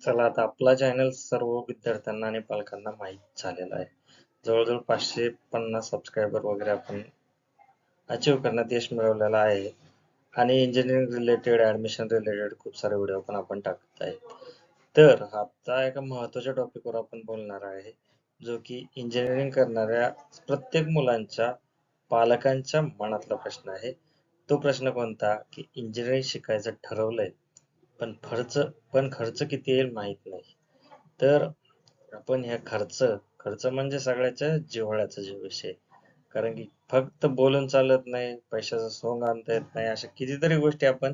चला आता आपला चॅनल सर्व विद्यार्थ्यांना आणि पालकांना माहीत झालेला आहे. जवळजवळ 550 सबस्क्रायबर वगैरे आपण अचीव्ह करण्यात यश मिळवलेलं आहे आणि इंजिनिअरिंग रिलेटेड, ऍडमिशन रिलेटेड खूप सारे व्हिडिओ पण आपण टाकत आहे. तर आता एका महत्त्वाच्या टॉपिकवर आपण बोलणार आहे, जो की इंजिनिअरिंग करणाऱ्या प्रत्येक मुलांच्या पालकांच्या मनातला प्रश्न आहे. तो प्रश्न कोणता, की इंजिनिअरिंग शिकायचं ठरवलंय, पण खर्च किती येईल माहित नाही. तर आपण ह्या खर्च म्हणजे सगळ्याच्या जिव्हाळ्याचा विषय. कारण की फक्त बोलून चालत नाही, पैशाचं सोंग आणता येत नाही, अशा कितीतरी गोष्टी आपण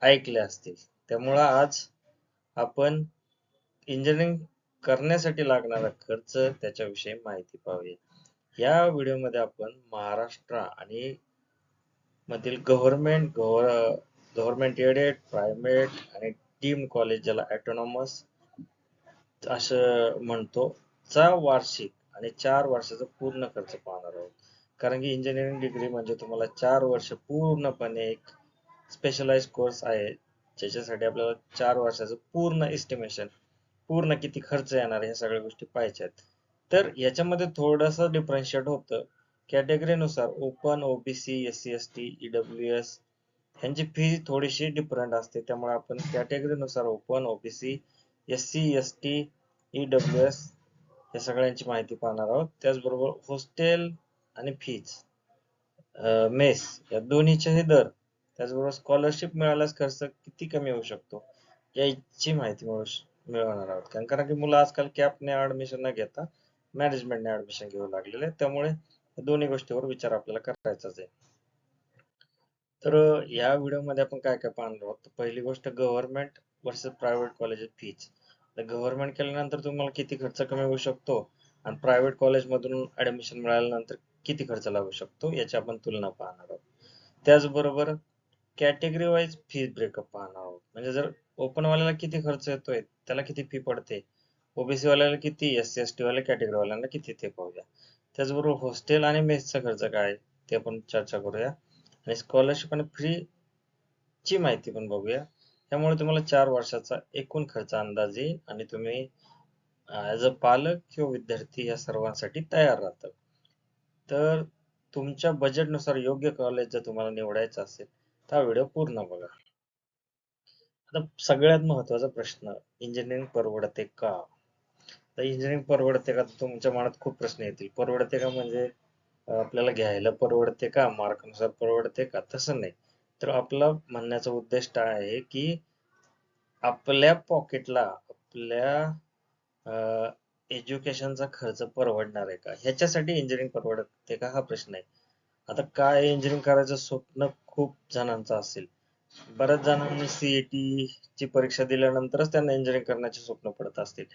ऐकल्या असतील. त्यामुळं आज आपण इंजिनिअरिंग करण्यासाठी लागणारा खर्च त्याच्याविषयी माहिती पाहूया. या व्हिडिओमध्ये आपण महाराष्ट्र आणि मधील गव्हर्नमेंट एडेड, प्रायव्हेट आणि डीम्ड कॉलेज, ज्याला ऑटोनॉमस असं म्हणतो, चा वार्षिक आणि 4 वर्षाचा पूर्ण खर्च पाहणार आहोत. कारण की इंजिनिअरिंग डिग्री म्हणजे तुम्हाला 4 वर्ष पूर्णपणे एक स्पेशलाइज कोर्स आहे, ज्याच्यासाठी आपल्याला 4 वर्षाचं पूर्ण एस्टिमेशन, पूर्ण किती खर्च येणार ह्या सगळ्या गोष्टी पाहिजेत. तर याच्यामध्ये थोडंसं डिफरन्शिएट होतं कॅटेगरीनुसार. Open, OBC, SC ST, EWS ह्यांची फी थोडीशी डिफरंट असते. त्यामुळे आपण कॅटेगरीनुसार open, OBC, SC ST, EWS या सगळ्यांची माहिती पाहणार आहोत. त्याचबरोबर हॉस्टेल आणि फीज, मेस या दोन्हीचेही दर, त्याचबरोबर स्कॉलरशिप मिळाल्यास खर्च किती कमी होऊ शकतो याची माहिती मिळवणार आहोत. कारण की मुलं आजकाल कॅपने ऍडमिशन न घेता मॅनेजमेंटने ऍडमिशन घेऊ लागलेले आहेत. त्यामुळे दोन्ही गोष्टीवर विचार आपल्याला करायचाच आहे. तर या व्हिडिओमध्ये आपण काय काय पाहणार आहोत. पहिली गोष्ट, government versus private college fees. Government केल्यानंतर तुम्हाला किती खर्च कमी होऊ शकतो आणि प्रायव्हेट कॉलेजमधून ऍडमिशन मिळाल्यानंतर किती खर्च लागू शकतो याची आपण तुलना पाहणार आहोत. त्याचबरोबर कॅटेगरी वाईज फी ब्रेकअप पाहणार आहोत. म्हणजे जर ओपन वाल्याला किती खर्च येतोय, त्याला किती फी पडते, ओबीसी वाल्याला किती, SC ST वाल्या कॅटेगरी वाल्यांना किती, ते पाहूया. त्याचबरोबर हॉस्टेल आणि मेसचा खर्च काय ते आपण चर्चा करूया आणि स्कॉलरशिप आणि फ्री ची माहिती पण बघूया. त्यामुळे तुम्हाला 4 वर्षाचा एकूण खर्च अंदाज येईल आणि तुम्ही ऍज अ पालक किंवा विद्यार्थी या सर्वांसाठी तयार राहतात. तर तुमच्या बजेटनुसार योग्य कॉलेज जर तुम्हाला निवडायचं असेल तर हा व्हिडिओ पूर्ण बघा. आता सगळ्यात महत्वाचा प्रश्न, इंजिनिअरिंग परवडते का? तर इंजिनिअरिंग परवडते का, तुमच्या मनात खूप प्रश्न येतील. परवडते का म्हणजे आपल्याला घ्यायला परवडते का, मार्कानुसार परवडते का, तसं नाही. तर आपला म्हणण्याचा उद्देश काय आहे की आपल्या पॉकेटला, आपल्या एज्युकेशनचा खर्च परवडणार आहे का, ह्याच्यासाठी इंजिनिअरिंग परवडते का हा प्रश्न आहे. आता काय, इंजिनिअरिंग करायचं स्वप्न खूप जणांचं असेल. बऱ्याच जणांनी सीईटी ची परीक्षा दिल्यानंतरच त्यांना इंजिनिअरिंग करण्याचे स्वप्न पडत असतील,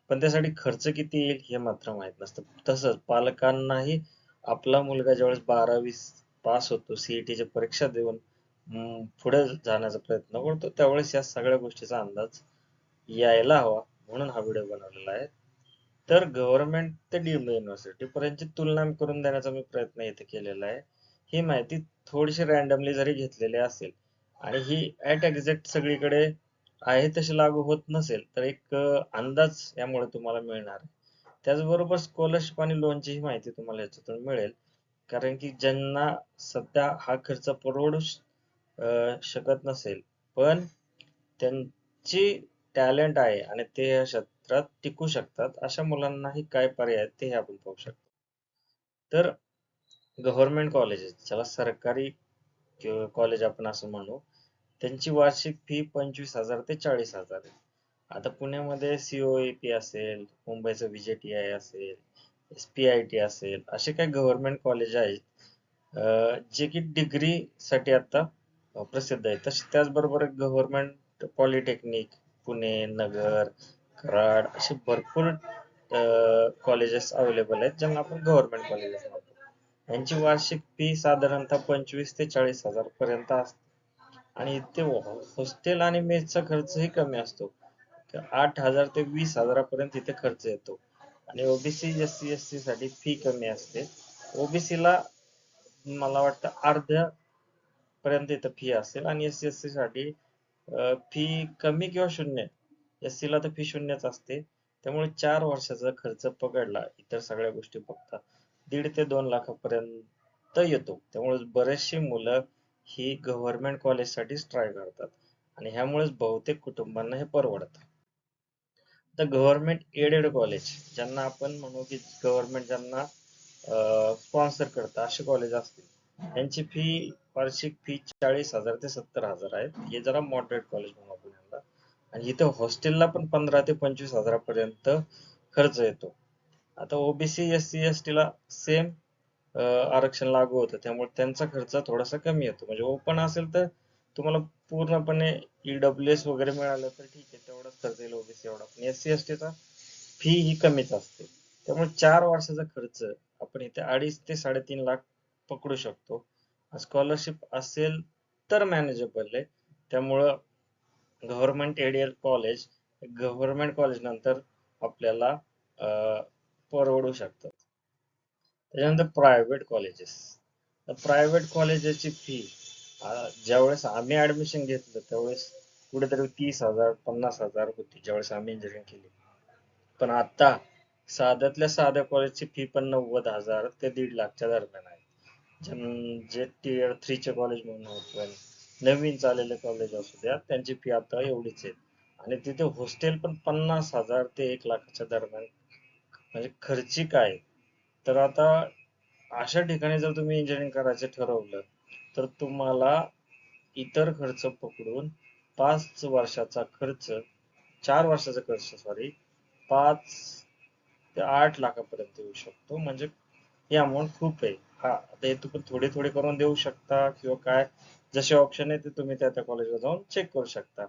पण त्यासाठी खर्च किती येईल हे मात्र माहित नसतं. तसंच पालकांनाही आपला मुलगा ज्यावेळेस 12वी पास होतो, सीईटीची परीक्षा देऊन पुढे जाण्याचा प्रयत्न करतो, त्यावेळेस या सगळ्या गोष्टीचा अंदाज यायला हवा, म्हणून हा व्हिडिओ बनवलेला आहे. तर गव्हर्नमेंट ते डीम्ड युनिव्हर्सिटी पर्यंतची तुलना करून देण्याचा मी प्रयत्न इथे केलेला आहे. ही माहिती थोडीशी रॅन्डमली जरी घेतलेली असेल आणि ही ऍट एक्झॅक्ट सगळीकडे आहे तशी लागू होत नसेल, तर एक अंदाज यामुळे तुम्हाला मिळणार आहे. त्याचबरोबर स्कॉलरशिप आणि लोनची ही माहिती तुम्हाला याच्यातून मिळेल. कारण की ज्यांना सध्या हा खर्च परवडू शकत नसेल, पण त्यांची टॅलेंट आहे आणि ते या क्षेत्रात टिकू शकतात, अशा मुलांनाही काय पर्याय आहेत ते आपण पाहू शकतो. तर गव्हर्नमेंट कॉलेजेस, ज्याला सरकारी कॉलेज आपण असं म्हणू, त्यांची वार्षिक फी 25,000 ते 40,000 आहे. आता पुण्यामध्ये COAP असेल, मुंबईचं VJTI असेल, SPIT असेल, असे काही गव्हर्नमेंट कॉलेज आहेत जे की डिग्री साठी आता प्रसिद्ध आहेत. त्याचबरोबर गव्हर्नमेंट पॉलिटेक्निक, पुणे, नगर, कराड असे भरपूर कॉलेजेस अवेलेबल आहेत, ज्यांना आपण गव्हर्नमेंट कॉलेजेस म्हणतो. यांची वार्षिक फी साधारणतः 25 ते 40,000 पर्यंत असते आणि इथे हॉस्टेल आणि मेसचा खर्चही कमी असतो. 8,000 ते 20,000 इथे खर्च येतो आणि ओबीसी, SC ST साठी फी कमी असते. ओबीसी ला मला वाटतं अर्ध्या पर्यंत इथं फी असेल आणि SC ST साठी फी कमी किंवा शून्य SC ला तर फी शून्यच असते. त्यामुळे 4 वर्षाचा खर्च पकडला इतर सगळ्या गोष्टी बघता 1.5 ते 2 लाखापर्यंत येतो. त्यामुळे बरेचशी मुलं ही गव्हर्नमेंट कॉलेजसाठीच ट्राय करतात आणि ह्यामुळेच बहुतेक कुटुंबांना हे परवडतं. तर गव्हर्नमेंट एडेड कॉलेज ज्यांना आपण म्हणू की गव्हर्नमेंट ज्यांना स्पॉन्सर करतं असे कॉलेज असतील, त्यांची फी वार्षिक फी 40,000 ते 70,000 आहे. हे जरा मॉडरेट कॉलेज म्हणू आपण यांना. आणि इथं हॉस्टेलला पण 15 ते 25,000 पर्यंत खर्च येतो. आता ओबीसी SC ST ला सेम आरक्षण लागू होतं, त्यामुळे त्यांचा खर्च थोडासा कमी येतो. म्हणजे ओपन असेल तर तुम्हाला पूर्णपणे EWS वगैरे मिळालं तर ठीक आहे, तेवढाच खर्च येईल ओबीसी एवढा. पण SC ST चा फी ही कमीच असते. त्यामुळे 4 वर्षाचा खर्च आपण इथे 2.5 ते 3.5 लाख पकडू शकतो. स्कॉलरशिप असेल तर मॅनेजेबल आहे. त्यामुळं government aided college government college नंतर आपल्याला परवडू शकतात. त्याच्यानंतर प्रायव्हेट कॉलेजेस. तर प्रायव्हेट कॉलेजेसची फी ज्यावेळेस आम्ही ऍडमिशन घेतलं त्यावेळेस कुठेतरी 30,000 50,000 होती ज्यावेळेस आम्ही इंजिनिअरिंग केली. पण आता साध्यातल्या साध्या कॉलेजची फी पण 90,000 ते 1.5 लाखच्या दरम्यान आहे. जे टियर 3 चे कॉलेज म्हणून आपण नवीन चाललेले कॉलेज असू द्या त्यांची फी आता एवढीच आहे. आणि तिथे हॉस्टेल पण 50,000 ते 1 लाखाच्या दरम्यान. म्हणजे खर्चिक आहे. तर आता अशा ठिकाणी जर तुम्ही इंजिनिअरिंग करायचं ठरवलं तर तुम्हाला इतर खर्च पकडून 5 वर्षाचा खर्च 4 वर्षाचा खर्च सॉरी 5 ते 8 लाखापर्यंत येऊ शकतो. म्हणजे ही अमाऊंट खूप आहे. हा आता हे तुम्ही थोडे थोडे करून देऊ शकता किंवा काय जसे ऑप्शन आहे ते तुम्ही त्या त्या कॉलेजला जाऊन चेक करू शकता.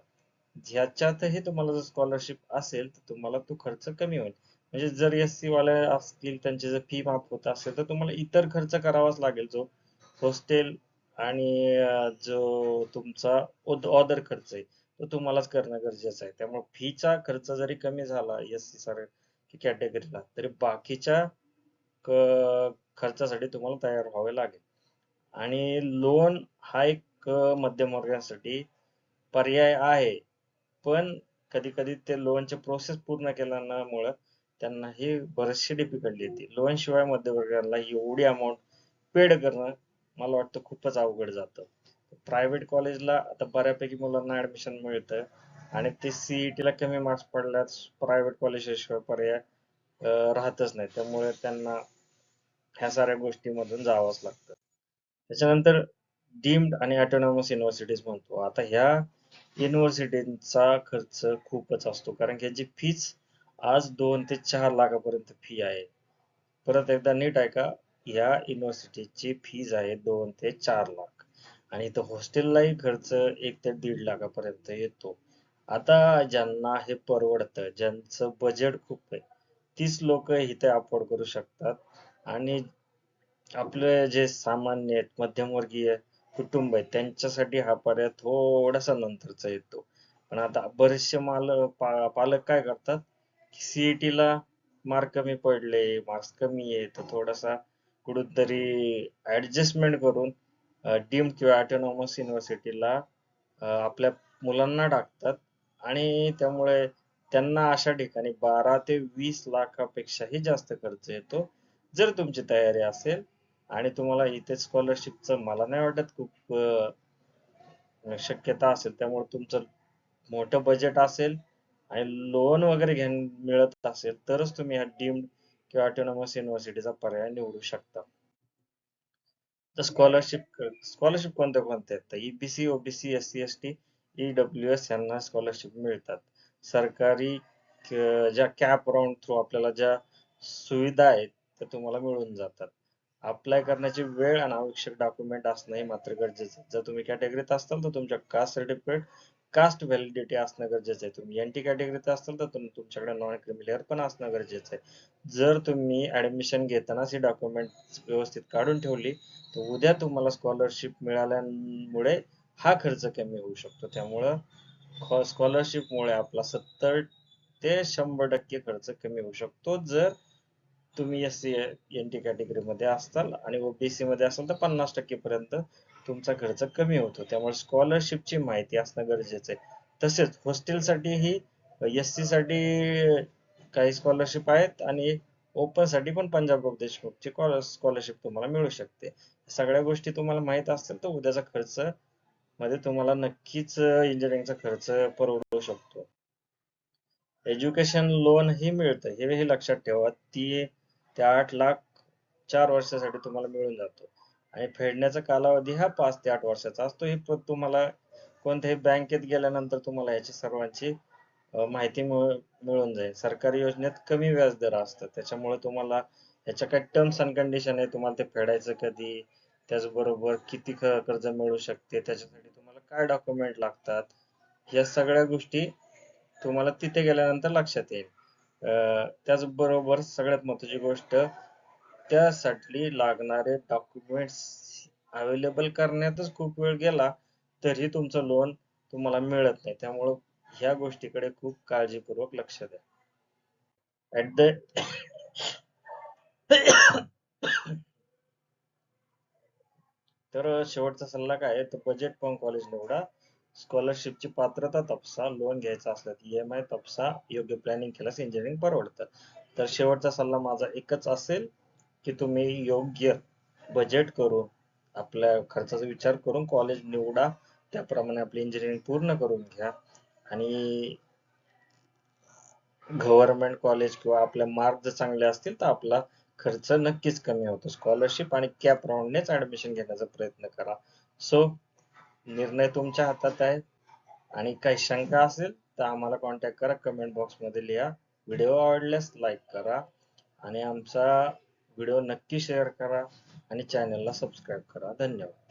ह्याच्यातही तुम्हाला जर स्कॉलरशिप असेल तर तुम्हाला तो खर्च कमी होईल. म्हणजे जर SC वाले असतील त्यांची जर फी माफ होत असेल तर तुम्हाला इतर खर्च करावाच लागेल जो हॉस्टेल आणि जो तुमचा अदर खर्च आहे तो तुम्हालाच करणं गरजेचं आहे. त्यामुळे फीचा खर्च जरी कमी झाला SC सारख्या कॅटेगरीला तरी बाकीच्या खर्चासाठी तुम्हाला तयार व्हावे लागेल. आणि लोन हा एक मध्यमवर्गासाठी पर्याय आहे. पण कधी कधी ते लोनचे प्रोसेस पूर्ण केल्यामुळं त्यांना ही बरीचशी डिफिकल्टी येते. लोन शिवाय मध्यमवर्गाला एवढी अमाऊंट पेड करणं मला वाटतं खूपच अवघड जातं. प्रायव्हेट कॉलेजला आता बऱ्यापैकी मुलांना ऍडमिशन मिळतं आणि ते CET ला कमी मार्क्स पडल्यास प्रायव्हेट कॉलेजशिवाय पर्याय राहतच नाही. त्यामुळे त्यांना ह्या साऱ्या गोष्टीमधून जावंच लागतं. त्याच्यानंतर डीम्ड आणि ऑटोनॉमस युनिव्हर्सिटीज म्हणतो. आता ह्या युनिव्हर्सिटीचा खर्च खूपच असतो कारण की याची फीच आज 2 ते 4 लाखापर्यंत फी आहे. परत एकदा नीट ऐका, ह्या युनिव्हर्सिटीची फीज आहे 2 ते 4 लाख आणि इथं हॉस्टेललाही खर्च 1 ते 1.5 लाखापर्यंत येतो. आता ज्यांना हे परवडतं, ज्यांचं बजेट खूप आहे, तीच लोक इथे अफोर्ड करू शकतात. आणि आपले जे सामान्य आहेत, मध्यमवर्गीय कुटुंब आहेत त्यांच्यासाठी हा पर्याय थोडासा नंतरचा येतो. पण आता बरेचसे पालक काय करतात, CET ला मार्क कमी पडले, मार्क्स कमी आहे तर थोडासा कुठेतरी ऍडजस्टमेंट करून डीम्ड किंवा ऑटोनॉमस युनिव्हर्सिटीला आपल्या मुलांना टाकतात आणि त्यामुळे त्यांना अशा ठिकाणी 12 ते 20 लाखापेक्षाही जास्त खर्च येतो. जर तुमची तयारी असेल आणि तुम्हाला इथे स्कॉलरशिपचं मला नाही वाटत खूप शक्यता असेल. त्यामुळे तुमचं मोठं बजेट असेल आणि लोन वगैरे मिळत असेल तरच तुम्ही हा डीम्ड किंवा ऑटोनॉमस युनिव्हर्सिटीचा पर्याय निवडू शकता. तर स्कॉलरशिप कोणत्या कोणत्या आहेत? तर EBC, OBC, SC, ST, EWS यांना स्कॉलरशिप मिळतात. सरकारी ज्या कॅप राऊंड थ्रू आपल्याला ज्या सुविधा आहेत त्या तुम्हाला मिळून जातात. अप्लाय करण्याची वेळ आणि आवश्यक डॉक्युमेंट असणं हे मात्र गरजेचं आहे. जर तुम्ही कॅटेगरीत असाल तर तुमच्या कास्ट सर्टिफिकेट, कास्ट व्हॅलिडिटी असणं गरजेचं आहे. तुम्ही NT कॅटेगरीत असाल तर तुमच्याकडे नॉन क्रिमिलियर पण असणं गरजेचं आहे. जर तुम्ही ऍडमिशन घेतानाच ही डॉक्युमेंट व्यवस्थित काढून ठेवली तर उद्या तुम्हाला स्कॉलरशिप मिळाल्यामुळे हा खर्च कमी होऊ शकतो. त्यामुळं स्कॉलरशिपमुळे आपला 70 ते 100% खर्च कमी होऊ शकतो जर तुम्ही SC NT कॅटेगरीमध्ये असाल आणि OBC मध्ये असाल तर 50% पर्यंत तुमचा खर्च कमी होतो. त्यामुळे स्कॉलरशिपची माहिती असणं गरजेचं आहे. तसेच हॉस्टेलसाठीही SC साठी काही स्कॉलरशिप आहेत आणि ओपन साठी पण पंजाब ग्रुप देशमुखची स्कॉलरशिप तुम्हाला मिळू शकते. सगळ्या गोष्टी तुम्हाला माहित असतील तर उद्याचा खर्च मध्ये तुम्हाला नक्कीच इंजिनिअरिंगचा खर्च परवडू शकतो. एज्युकेशन लोन ही मिळतं, हे लक्षात ठेवा. ते 8 लाख 4 वर्षासाठी तुम्हाला मिळून जातो आणि फेडण्याचा कालावधी हा 5 ते 8 वर्षाचा असतो. ही तुम्हाला कोणत्याही बँकेत गेल्यानंतर तुम्हाला याची सर्वांची माहिती मिळून जाईल. सरकारी योजनेत कमी व्याजदर असतं, त्याच्यामुळे तुम्हाला याच्या काही टर्म्स अँड कंडिशन आहे. तुम्हाला ते फेडायचं कधी, त्याचबरोबर किती कर्ज मिळू शकते, त्याच्यासाठी तुम्हाला काय डॉक्युमेंट लागतात, या सगळ्या गोष्टी तुम्हाला तिथे गेल्यानंतर लक्षात येईल. त्याचबरोबर सगळ्यात महत्त्वाची गोष्ट, त्यासाठी लागणारे डॉक्युमेंट्स अवेलेबल करण्यातच खूप वेळ गेला तरी तुमचं लोन तुम्हाला मिळत नाही. त्यामुळं ह्या गोष्टीकडे खूप काळजीपूर्वक लक्ष द्या. ऍट द तर शेवटचा सल्ला काय आहे, तर बजेट पण कॉलेज निवडा. स्कॉलरशिपची पात्रता तपासा, लोन घ्यायचा असल्यास EMI तपासा, योग्य प्लॅनिंग केल्यास इंजिनिअरिंग परवडतं. तर शेवटचा सल्ला माझा एकच असेल की तुम्ही योग्य बजेट करून आपल्या खर्चाचा विचार करून कॉलेज निवडा, त्याप्रमाणे आपली इंजिनिअरिंग पूर्ण करून घ्या आणि गव्हर्नमेंट कॉलेज किंवा आपले मार्क जर चांगले असतील तर आपला खर्च नक्कीच कमी होतो. स्कॉलरशिप आणि कॅप राऊंडनेच ऍडमिशन घेण्याचा प्रयत्न करा. सो निर्णय तुमच्या हातात आहे आणि काही शंका असेल तर आम्हाला कॉन्टॅक्ट करा, कमेंट बॉक्स मध्ये लिहा. व्हिडिओ आवडल्यास लाईक करा आणि आमचा व्हिडिओ नक्की शेअर करा आणि चॅनलला सबस्क्राईब करा. धन्यवाद.